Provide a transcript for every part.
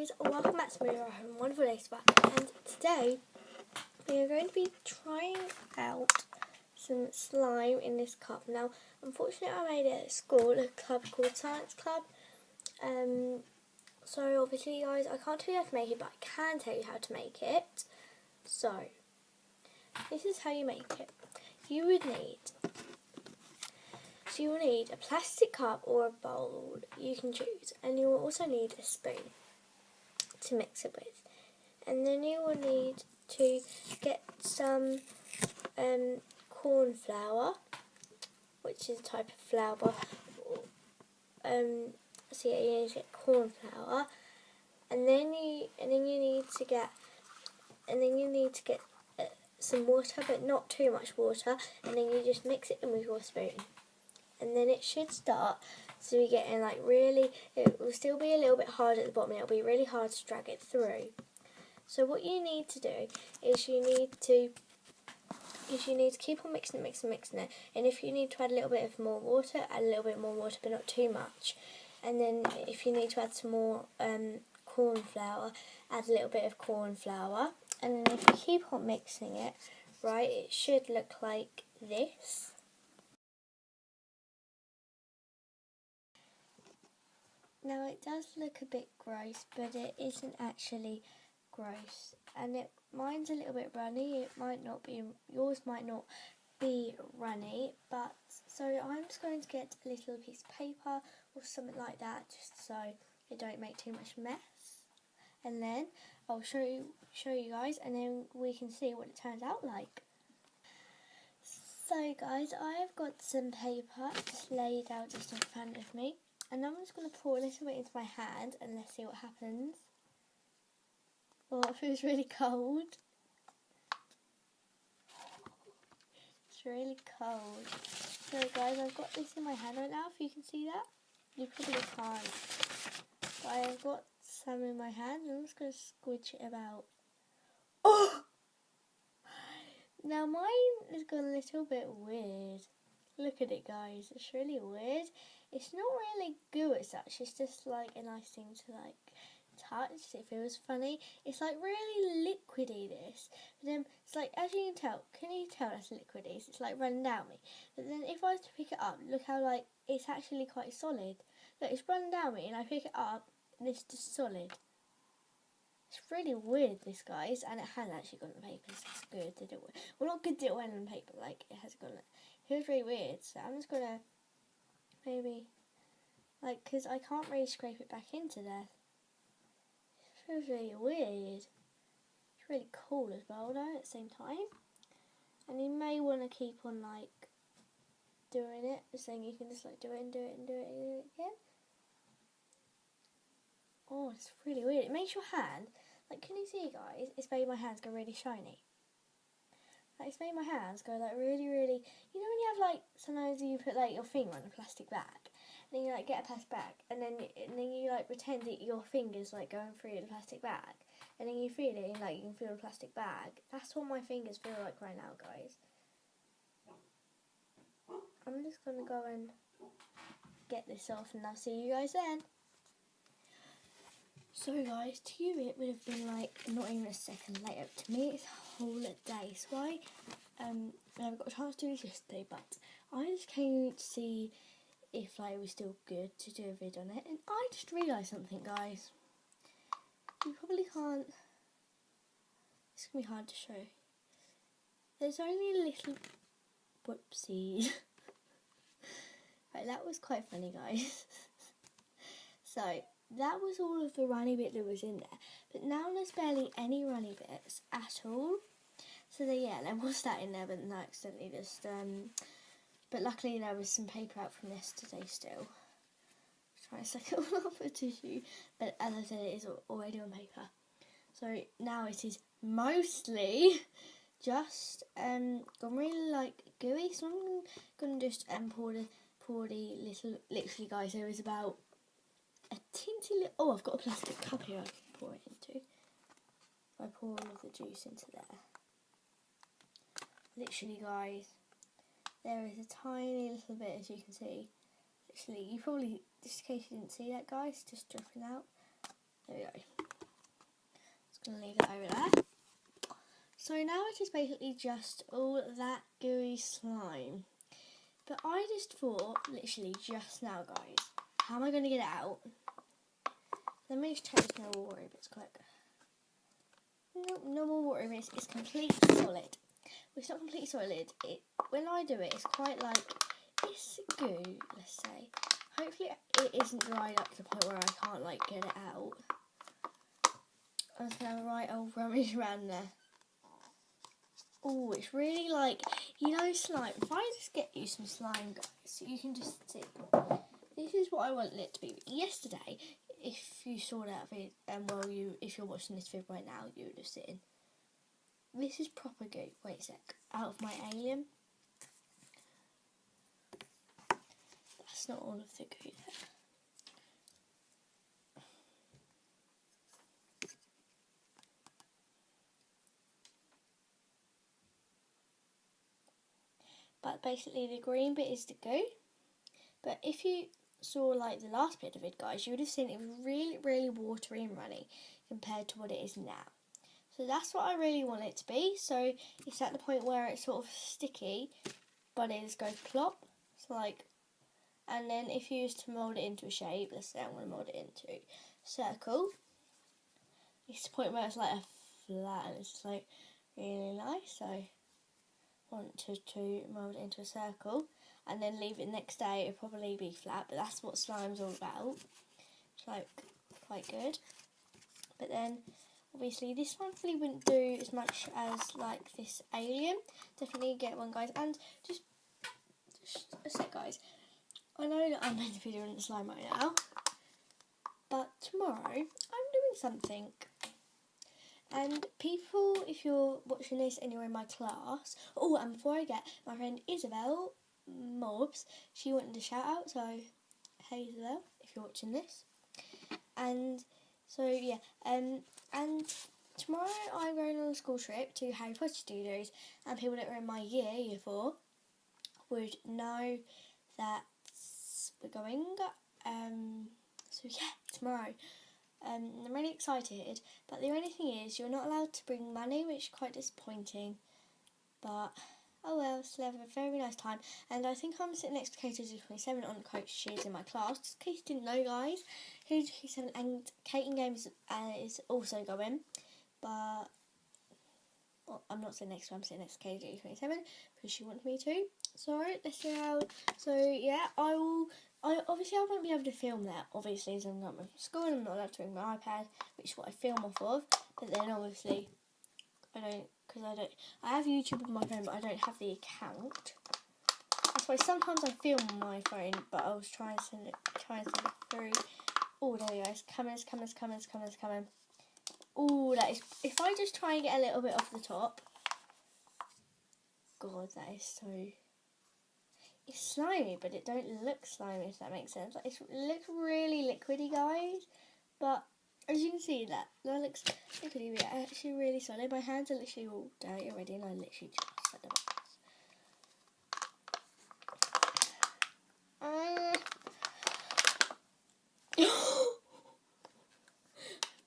guys, welcome back to my wonderful day spot, and today we are going to be trying out some slime in this cup. Now, unfortunately I made it at school, a club called Science Club, so obviously guys I can't tell you how to make it, but I can tell you how to make it. So, this is how you make it. You will need a plastic cup or a bowl, you can choose, and you will also need a spoon to mix it with. And then you will need to get some corn flour, which is a type of flour. So yeah, you need to get corn flour, and then you need to get some water, but not too much water, and then you just mix it in with your spoon. And then it should start to be getting it will still be a little bit hard at the bottom, it'll be really hard to drag it through. So what you need to do is you need to keep on mixing it, and if you need to add a little bit of more water, add a little bit more water, but not too much. And then if you need to add some more corn flour, add a little bit of corn flour, and then if you keep on mixing it, right, it should look like this. Now it does look a bit gross, but it isn't actually gross, and mine's a little bit runny. Yours might not be runny, but so I'm just going to get a little piece of paper or something like that, just so it don't make too much mess. And then I'll show you guys, and then we can see what it turns out like. So guys, I've got some paper just laid out just in front of me. And I'm just going to pour a little bit into my hand and let's see what happens. Oh, it feels really cold. It's really cold. So guys, I've got this in my hand right now, if you can see that. You probably can't. But I've got some in my hand and I'm just going to squidge it about. Oh! Now mine has gone a little bit weird. Look at it guys, it's really weird. It's not really goo as such, it's just like a nice thing to like touch. It feels funny. It's like really liquidy this. But then it's like, as you can you tell that's liquidy? It's like running down me. But then if I was to pick it up, look how like it's actually quite solid. Look, it's running down me and I pick it up and it's just solid. It's really weird this guys, and it has actually gone on paper, so it's good that it went. Well, not good that it went on paper, like it has gone. It feels really weird, so I'm just gonna maybe because I can't really scrape it back into there. It feels really weird. It's really cool as well though at the same time. And you may want to keep on like doing it, saying you can just like do it and do it and do it and do it again. Oh, it's really weird. It makes your hand, like, can you see guys? It's made my hands go really shiny. Like, it's made my hands go like really, really, you know when you have like, sometimes you put like your finger on a plastic bag, and then you like get a plastic bag, and then you like pretend that your finger's like going through the plastic bag, and then you feel it, and like you can feel the plastic bag. That's what my fingers feel like right now guys. I'm just gonna go and get this off, and I'll see you guys then. So guys, to you it would have been like not even a second later. To me it's a whole day. So I never got a chance to do this yesterday, but I just came to see if like it was still good to do a vid on it, and I just realised something guys. You probably can't, it's gonna be hard to show. There's only a little whoopsie. Right, that was quite funny guys. So that was all of the runny bit that was in there, but now there's barely any runny bits at all. So yeah, there was that in there, but then I accidentally just but luckily there was some paper out from yesterday still. Try to suck it all off with tissue, but as I said, it is already on paper. So now it is mostly just gone really like gooey. So I'm gonna just pour the little, literally guys, there is about a teensy little, oh, I've got a plastic cup here I can pour it into. I pour all of the juice into there. Literally guys, there is a tiny little bit, as you can see. Literally, you probably, just in case you didn't see that guys, just dripping out. There we go. and leave it over there. So now it is basically just all that gooey slime. But I just thought, literally just now, guys, how am I going to get it out? Let me just check this normal water bits quick. Nope, normal water bits is completely solid. Well, it's not completely solid. When I do it, it's quite like, it's goo, let's say. Hopefully it isn't dried up to the point where I can't like get it out. I'm just going to have a right old rummage around there. Oh, it's really like, you know, slime. If I just get you some slime, guys, so you can just see. This is what I want it to be. Yesterday, if you saw that video, if you're watching this video right now, you would have seen. This is proper goo. Wait a sec. Out of my alien. That's not all of the goo there. But basically the green bit is the goo. But if you saw like the last bit of it, guys, you would have seen it was really, really watery and runny compared to what it is now. So that's what I really want it to be. So it's at the point where it's sort of sticky, but it just goes plop. So like, and then if you used to mould it into a shape, let's say I'm going to mould it into a circle. It's the point where it's like a flat and it's like really nice. So I want to mould it into a circle and then leave it next day. It'll probably be flat, but that's what slime's all about. It's like quite good. But then obviously this one really wouldn't do as much as like this alien. Definitely get one, guys. And just a sec, guys. I know that I'm making a video on the slime right now, but tomorrow I'm doing something. And people, if you're watching this and you're in my class, oh, and before I get, my friend Isabel Mobs, she wanted a shout out, so hey Isabel, if you're watching this. And so yeah, and tomorrow I'm going on a school trip to Harry Potter Studios, and people that were in my year 4, would know that we're going. So yeah, tomorrow. I'm really excited, but the only thing is you're not allowed to bring money, which is quite disappointing. But oh well, still have a very nice time. And I think I'm sitting next to KT27 on coach. She's in my class. Just in case you didn't know, guys, KT27 and Kate Games is also going, but well, I'm not sitting next to her. I'm sitting next to KT27 because she wanted me to. So let's see how. So yeah, obviously I won't be able to film that. Obviously, as I'm not at school and I'm not allowed to bring my iPad, which is what I film off of. But then obviously I have YouTube on my phone, but I don't have the account. That's why sometimes I film on my phone, but I was trying to send it through. Oh, there we go. It's coming. Oh, that is. If I just try and get a little bit off the top. God, that is so. It's slimy, but it don't look slimy, if that makes sense. Like, it looks really liquidy, guys. But as you can see, that looks liquidy, but actually really solid. My hands are literally all dirty already, and I literally just set them up.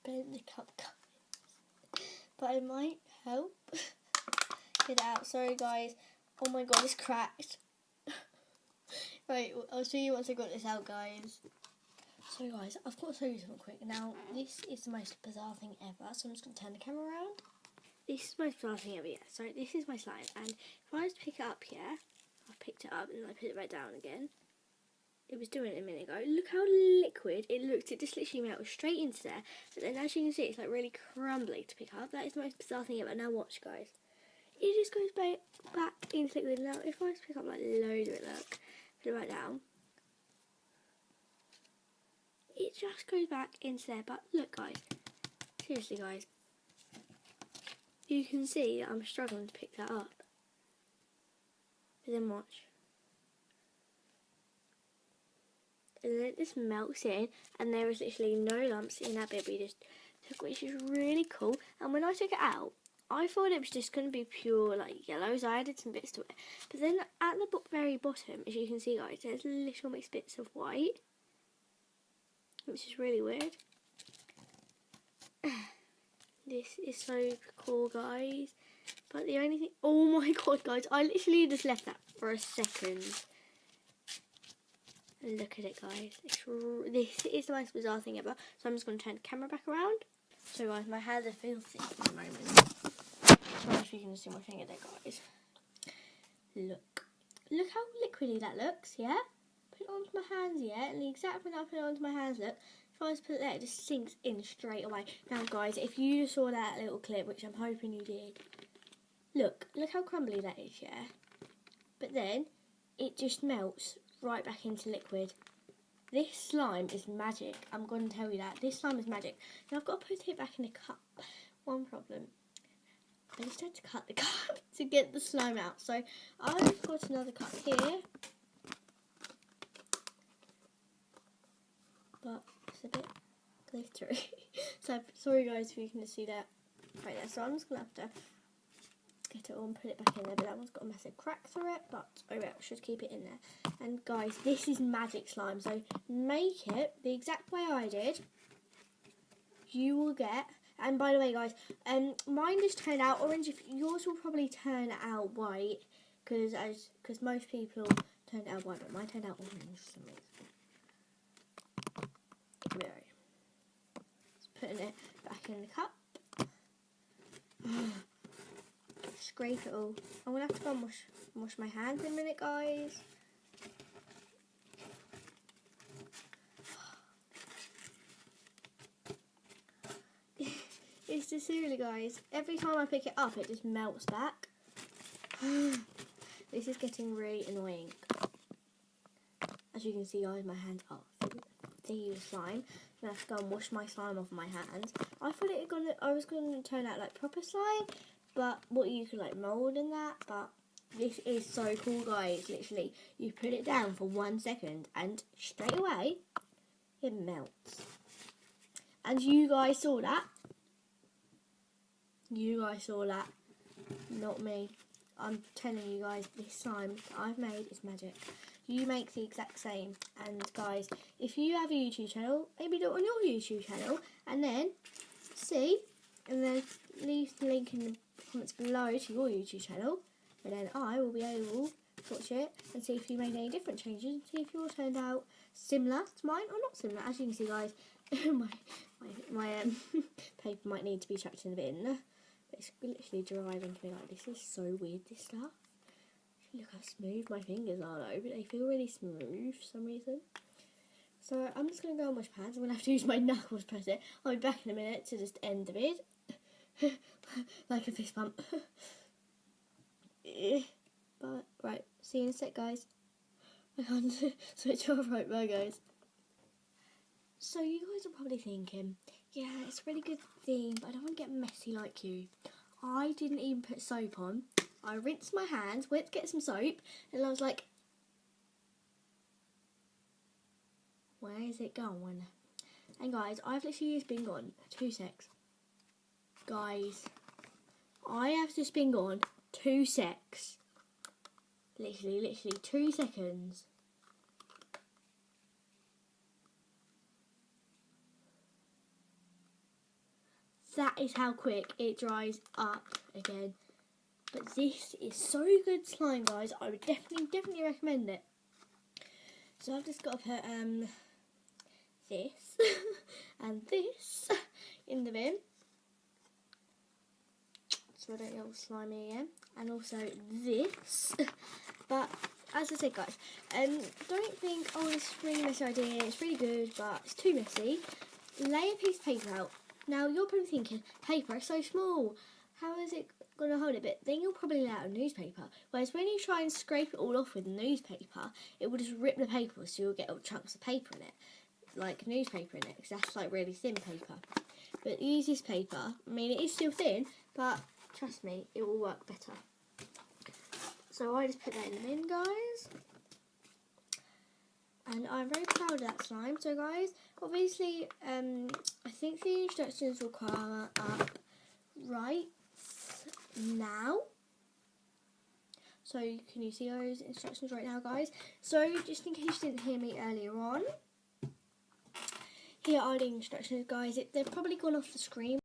Bent the cup, guys. But it might help get it out. Sorry, guys. Oh my god, it's cracked. Right, I'll show you once I got this out, guys. So guys, I've got to show you something quick. Now, this is the most bizarre thing ever, so I'm just going to turn the camera around. This is the most bizarre thing ever, yeah. So this is my slime, and if I just pick it up here, I've picked it up and I put it back down again. It was doing it a minute ago. Look how liquid it looks. It just literally melted straight into there. But then as you can see, it's like really crumbly to pick up. That is the most bizarre thing ever. Now watch, guys. It just goes back into liquid. Now, if I just pick up like loads of it, look. Put it right down. It just goes back into there. But look, guys. Seriously, guys. You can see that I'm struggling to pick that up. But then watch. And then it just melts in. And there is literally no lumps in that bit we just took, which is really cool. And when I took it out, I thought it was just going to be pure like yellow, so I added some bits to it. But then at the very bottom, as you can see, guys, there's little mixed bits of white, which is really weird. this is so cool, guys. But the only thing, oh my god, guys, I literally just left that for a second. And look at it, guys. This is the most bizarre thing ever. So I'm just going to turn the camera back around. So guys, my hands are filthy at the moment. Sorry if you can see my finger there, guys. Look how liquidy that looks, yeah? Put it onto my hands, yeah? And the exact way I put it onto my hands, look. If I just put it there, it just sinks in straight away. Now, guys, if you saw that little clip, which I'm hoping you did, look how crumbly that is, yeah? But then, it just melts right back into liquid. This slime is magic. I'm going to tell you that. This slime is magic. Now, I've got to put it back in a cup. One problem. I just had to cut the cup to get the slime out. So, I've got another cup here. But it's a bit glittery. So, sorry guys if you can see that right there. So, I'm just going to have to get it all and put it back in there. But that one's got a massive crack through it. But, oh well, should keep it in there. And guys, this is magic slime. So, make it the exact way I did. You will get... And by the way, guys, mine just turned out orange. If yours will probably turn out white, because most people turned out white, but mine turned out orange for some reason. There. Just putting it back in the cup. Scrape it all. I'm gonna have to go and wash my hands in a minute, guys. It's just seriously, guys, every time I pick it up it just melts back. This is getting really annoying. As you can see, guys, my hands are full of slime. I'm going to have to go and wash my slime off my hands. I thought I was going to turn out like proper slime, but what you could like mould and that, but this is so cool, guys. Literally, you put it down for 1 second and straight away it melts. And you guys saw that. You guys saw that, not me. I'm telling you guys, this slime that I've made is magic. You make the exact same. And guys, if you have a YouTube channel, maybe do it on your YouTube channel, and then see, and then leave the link in the comments below to your YouTube channel, and then I will be able to watch it and see if you made any different changes, and see if yours turned out similar to mine or not similar. As you can see, guys, my paper might need to be chucked in the bin. It's literally driving to me like, this is so weird, this stuff. Look how smooth my fingers are though, but they feel really smooth for some reason. So I'm just going to go and wash my hands. I'm going to have to use my knuckles to press it. I'll be back in a minute to just end the vid. Like a fist bump. But, right, see you in a sec, guys. I can't switch off. Right, bye, guys. So you guys are probably thinking, yeah, it's a really good theme, but I don't want to get messy like you. I didn't even put soap on. I rinsed my hands, went to get some soap, and I was like, where is it going? And guys, I've literally just been gone 2 secs. Guys, I have just been gone 2 secs. Literally 2 seconds. That is how quick it dries up again. But this is so good slime, guys. I would definitely recommend it. So I've just got to put this and this in the bin, so I don't get all slimy again. And also this. But as I said, guys, don't think, oh, this is a really messy idea. It's really good, but it's too messy. Lay a piece of paper out. Now, you're probably thinking, paper is so small, how is it going to hold it? But then you'll probably lay out a newspaper. Whereas when you try and scrape it all off with a newspaper, it will just rip the paper, so you'll get all chunks of paper in it, like newspaper in it, because that's like really thin paper. But use this paper. I mean, it is still thin, but trust me, it will work better. So I just put that in the bin, guys. And I'm very proud of that slime. So guys, obviously, I think the instructions will come up right now. So can you see those instructions right now, guys? So just in case you didn't hear me earlier on, here are the instructions, guys. They've probably gone off the screen.